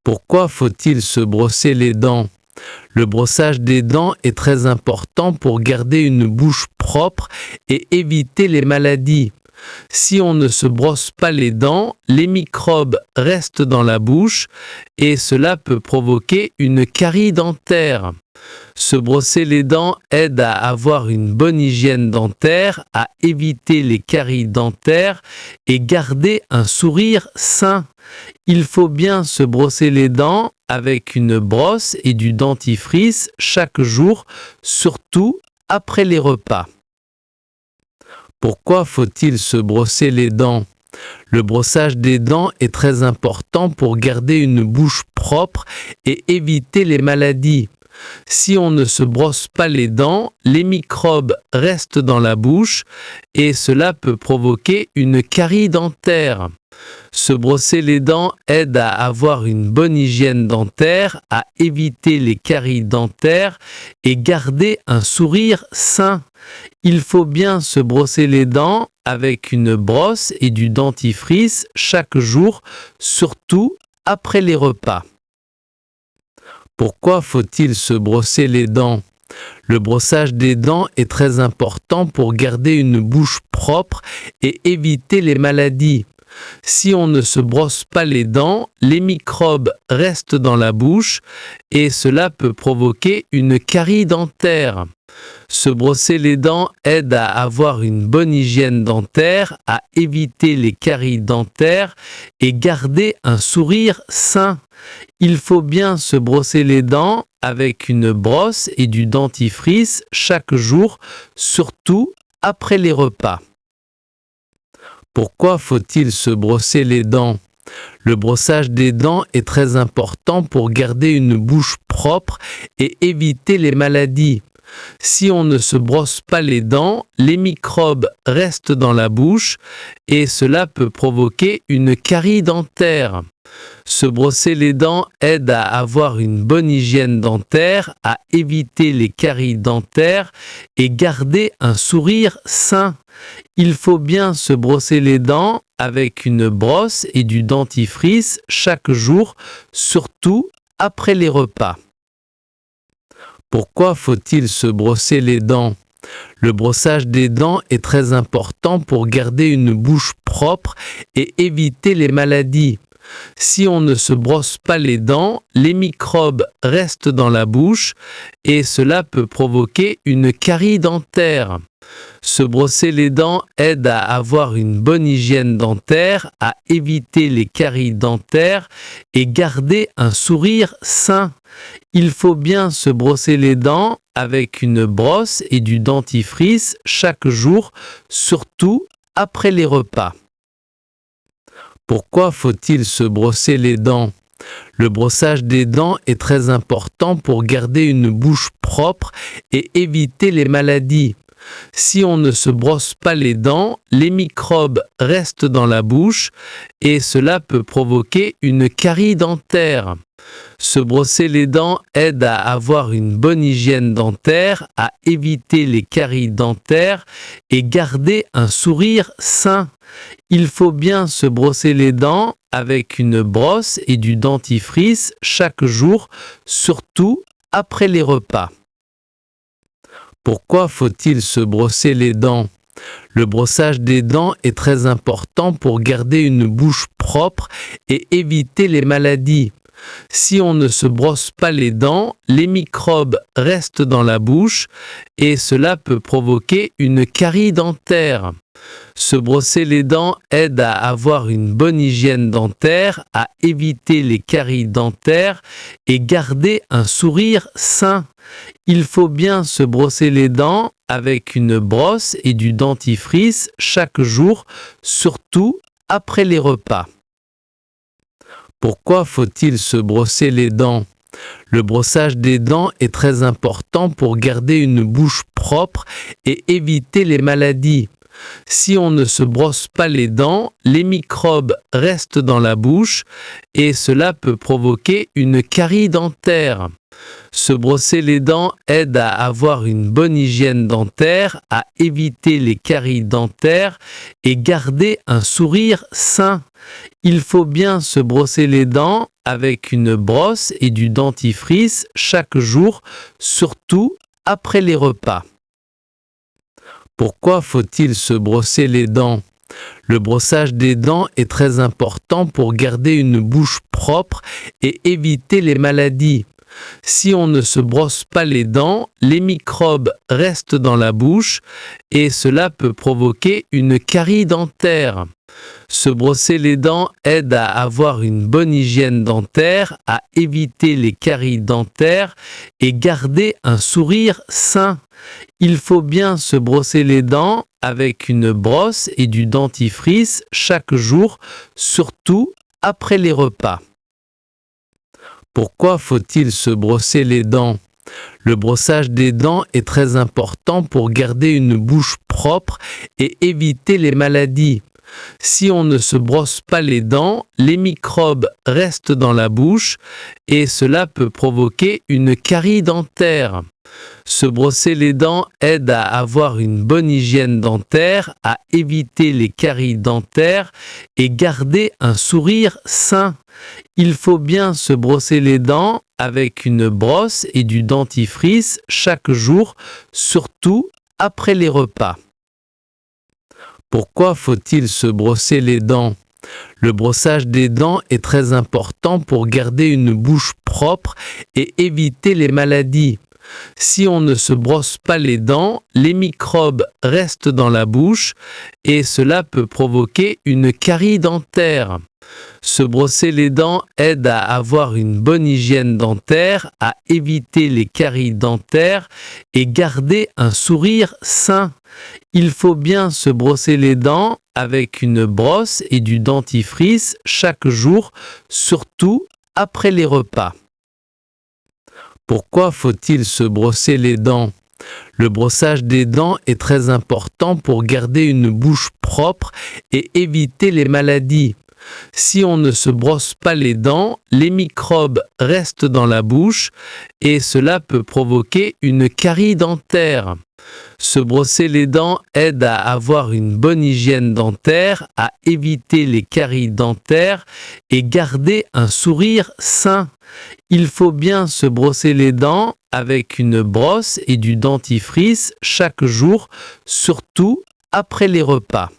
Pourquoi faut-il se brosser les dents? Le brossage des dents est très important pour garder une bouche propre et éviter les maladies. Si on ne se brosse pas les dents, les microbes restent dans la bouche et cela peut provoquer une carie dentaire. Se brosser les dents aide à avoir une bonne hygiène dentaire, à éviter les caries dentaires et garder un sourire sain. Il faut bien se brosser les dents avec une brosse et du dentifrice chaque jour, surtout après les repas. Pourquoi faut-il se brosser les dents? Le brossage des dents est très important pour garder une bouche propre et éviter les maladies. Si on ne se brosse pas les dents, les microbes restent dans la bouche et cela peut provoquer une carie dentaire. Se brosser les dents aide à avoir une bonne hygiène dentaire, à éviter les caries dentaires et garder un sourire sain. Il faut bien se brosser les dents avec une brosse et du dentifrice chaque jour, surtout après les repas. Pourquoi faut-il se brosser les dents? Le brossage des dents est très important pour garder une bouche propre et éviter les maladies. Si on ne se brosse pas les dents, les microbes restent dans la bouche et cela peut provoquer une carie dentaire. Se brosser les dents aide à avoir une bonne hygiène dentaire, à éviter les caries dentaires et garder un sourire sain. Il faut bien se brosser les dents avec une brosse et du dentifrice chaque jour, surtout après les repas. Pourquoi faut-il se brosser les dents? Le brossage des dents est très important pour garder une bouche propre et éviter les maladies. Si on ne se brosse pas les dents, les microbes restent dans la bouche et cela peut provoquer une carie dentaire. Se brosser les dents aide à avoir une bonne hygiène dentaire, à éviter les caries dentaires et garder un sourire sain. Il faut bien se brosser les dents avec une brosse et du dentifrice chaque jour, surtout après les repas. Pourquoi faut-il se brosser les dents? Le brossage des dents est très important pour garder une bouche propre et éviter les maladies. Si on ne se brosse pas les dents, les microbes restent dans la bouche et cela peut provoquer une carie dentaire. Se brosser les dents aide à avoir une bonne hygiène dentaire, à éviter les caries dentaires et garder un sourire sain. Il faut bien se brosser les dents avec une brosse et du dentifrice chaque jour, surtout après les repas. Pourquoi faut-il se brosser les dents? Le brossage des dents est très important pour garder une bouche propre et éviter les maladies. Si on ne se brosse pas les dents, les microbes restent dans la bouche et cela peut provoquer une carie dentaire. Se brosser les dents aide à avoir une bonne hygiène dentaire, à éviter les caries dentaires et garder un sourire sain. Il faut bien se brosser les dents avec une brosse et du dentifrice chaque jour, surtout après les repas. Pourquoi faut-il se brosser les dents? Le brossage des dents est très important pour garder une bouche propre et éviter les maladies. Si on ne se brosse pas les dents, les microbes restent dans la bouche et cela peut provoquer une carie dentaire. Se brosser les dents aide à avoir une bonne hygiène dentaire, à éviter les caries dentaires et garder un sourire sain. Il faut bien se brosser les dents avec une brosse et du dentifrice chaque jour, surtout après les repas. Pourquoi faut-il se brosser les dents? Le brossage des dents est très important pour garder une bouche propre et éviter les maladies. Si on ne se brosse pas les dents, les microbes restent dans la bouche et cela peut provoquer une carie dentaire. Se brosser les dents aide à avoir une bonne hygiène dentaire, à éviter les caries dentaires et garder un sourire sain. Il faut bien se brosser les dents avec une brosse et du dentifrice chaque jour, surtout après les repas. Pourquoi faut-il se brosser les dents? Le brossage des dents est très important pour garder une bouche propre et éviter les maladies. Si on ne se brosse pas les dents, les microbes restent dans la bouche et cela peut provoquer une carie dentaire. Se brosser les dents aide à avoir une bonne hygiène dentaire, à éviter les caries dentaires et garder un sourire sain. Il faut bien se brosser les dents avec une brosse et du dentifrice chaque jour, surtout après les repas. Pourquoi faut-il se brosser les dents? Le brossage des dents est très important pour garder une bouche propre et éviter les maladies. Si on ne se brosse pas les dents, les microbes restent dans la bouche et cela peut provoquer une carie dentaire. Se brosser les dents aide à avoir une bonne hygiène dentaire, à éviter les caries dentaires et garder un sourire sain. Il faut bien se brosser les dents avec une brosse et du dentifrice chaque jour, surtout après les repas. Pourquoi faut-il se brosser les dents? Le brossage des dents est très important pour garder une bouche propre et éviter les maladies. Si on ne se brosse pas les dents, les microbes restent dans la bouche et cela peut provoquer une carie dentaire. Se brosser les dents aide à avoir une bonne hygiène dentaire, à éviter les caries dentaires et garder un sourire sain. Il faut bien se brosser les dents avec une brosse et du dentifrice chaque jour, surtout après les repas. Pourquoi faut-il se brosser les dents? Le brossage des dents est très important pour garder une bouche propre et éviter les maladies. Si on ne se brosse pas les dents, les microbes restent dans la bouche et cela peut provoquer une carie dentaire. Se brosser les dents aide à avoir une bonne hygiène dentaire, à éviter les caries dentaires et garder un sourire sain. Il faut bien se brosser les dents avec une brosse et du dentifrice chaque jour, surtout après les repas.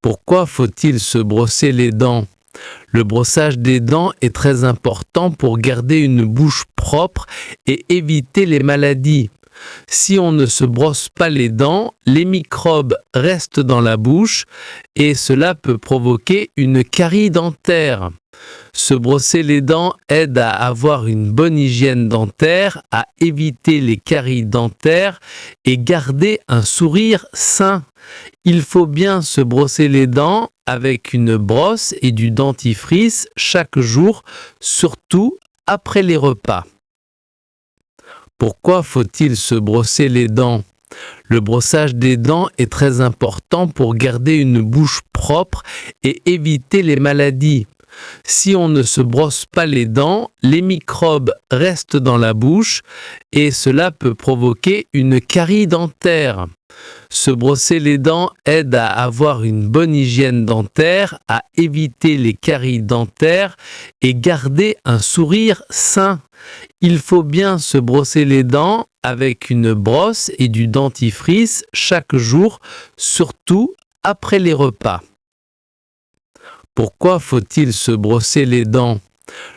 Pourquoi faut-il se brosser les dents? Le brossage des dents est très important pour garder une bouche propre et éviter les maladies. Si on ne se brosse pas les dents, les microbes restent dans la bouche et cela peut provoquer une carie dentaire. Se brosser les dents aide à avoir une bonne hygiène dentaire, à éviter les caries dentaires et garder un sourire sain. Il faut bien se brosser les dents avec une brosse et du dentifrice chaque jour, surtout après les repas. Pourquoi faut-il se brosser les dents? Le brossage des dents est très important pour garder une bouche propre et éviter les maladies. Si on ne se brosse pas les dents, les microbes restent dans la bouche et cela peut provoquer une carie dentaire. Se brosser les dents aide à avoir une bonne hygiène dentaire, à éviter les caries dentaires et garder un sourire sain. Il faut bien se brosser les dents avec une brosse et du dentifrice chaque jour, surtout après les repas. Pourquoi faut-il se brosser les dents?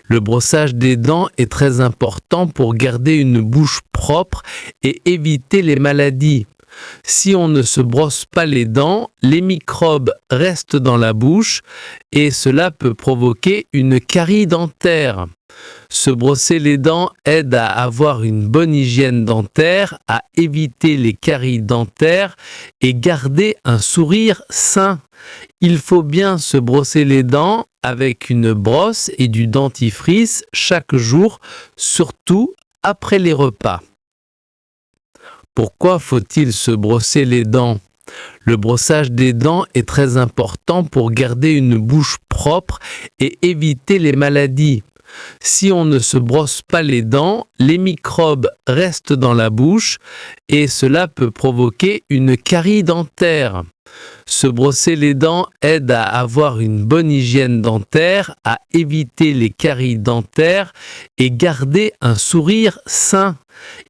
Le brossage des dents est très important pour garder une bouche propre et éviter les maladies. Si on ne se brosse pas les dents, les microbes restent dans la bouche et cela peut provoquer une carie dentaire. Se brosser les dents aide à avoir une bonne hygiène dentaire, à éviter les caries dentaires et garder un sourire sain. Il faut bien se brosser les dents avec une brosse et du dentifrice chaque jour, surtout après les repas. Pourquoi faut-il se brosser les dents? Le brossage des dents est très important pour garder une bouche propre et éviter les maladies. Si on ne se brosse pas les dents, les microbes restent dans la bouche et cela peut provoquer une carie dentaire. Se brosser les dents aide à avoir une bonne hygiène dentaire, à éviter les caries dentaires et garder un sourire sain.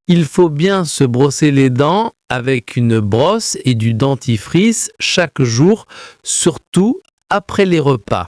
Il faut bien se brosser les dents avec une brosse et du dentifrice chaque jour, surtout après les repas.